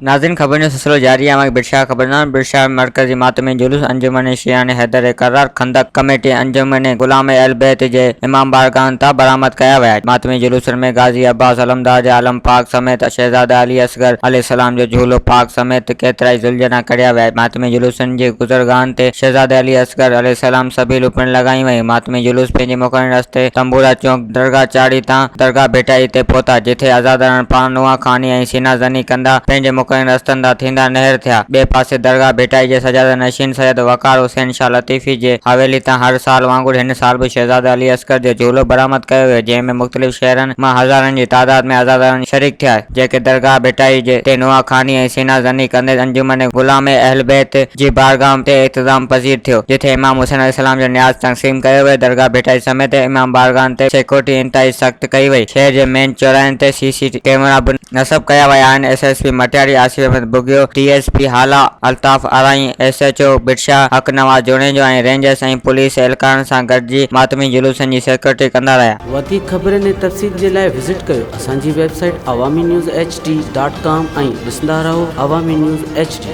नाज़रीन, खबर जो सिलसिलो जारी है। बिरशाह खबरनाम बिरशाह मरकजी मातमी जुलूस अंजुमन शियान हैदर करार खंदक कमेटी अंजुमन गुलाम अहल बैत जे इमाम बारगाह ता बरामद कया विया। मातमी जुलूस में गाजी अब्बास अलमदार आलम पाक समेत शहजादा अली असगर अलैहिस्सलाम जो झूलो पाक समेत केतराई जुलजना कढ़िया विया। मातमी जुलूसन जे गुजरगाहन ते शहजादा अली असगर अलैहिस्सलाम सभी लुपण लगाई वई। मातमी जुलूस पंहिंजे मुक़रर रस्ते तंबूरा चौक दरगाह चाड़ी ता दरगाह भेटाई ते पहुता, जिथे आज़ादारन पान नुआ खानी ऐं सीना ज़नी कंदा पंहिंजे मुक़रर रस्तनि तां थींदा नहर थिया। ॿिए पासे दरगाह भेटाई जे सजादा नशीन सैयद वकार हुसैन शाह लतीफ़ी जे हवेली तां हर साल वांगुरु हिन साल बि शहजादा अली असगर जो झूलो बरामद कयो वियो, जंहिं में मुख़्तलिफ़ शहरनि मां हज़ारनि जी तादाद में आज़ादारन शरीक थिया, जेके दरगाह भेटाई जे ते नुआ खानी ऐं सीना ज़नी कंदे अंजुमन गुलाम अहल बैत जी बारगाह ते इत्तिज़ाम पज़ीर थियो, जिथे इमाम हुसैन अलैहिस्सलाम जो न्याज़ तक़सीम कयो वियो। दरगाह भेटाई समेत इमाम बारगाह ते सिक्योरिटी इंतहाई सख़्त कई वई। शहर जे मेन चौराहनि ते CCTV कैमरा बि नस्ब कया विया आहिनि। SSP मटियारी आसिफ अहमद बुगियो, DSP हाला अल्ताफ़ आराई, SHO बिरशाह हक नवाज़ जोड़ेजो ऐं रेंजर्स ऐं पुलिस एहलकारनि सां गॾिजी मातमी जुलूसनि जी सिक्योरिटी कंदा रहिया। वधीक ख़बरनि ऐं तफ़सील जे लाइ विज़िट कयो असांजी वेबसाइट awamiNewsHD.com ऐं ॾिसंदा रहो अवामी न्यूज़ HD।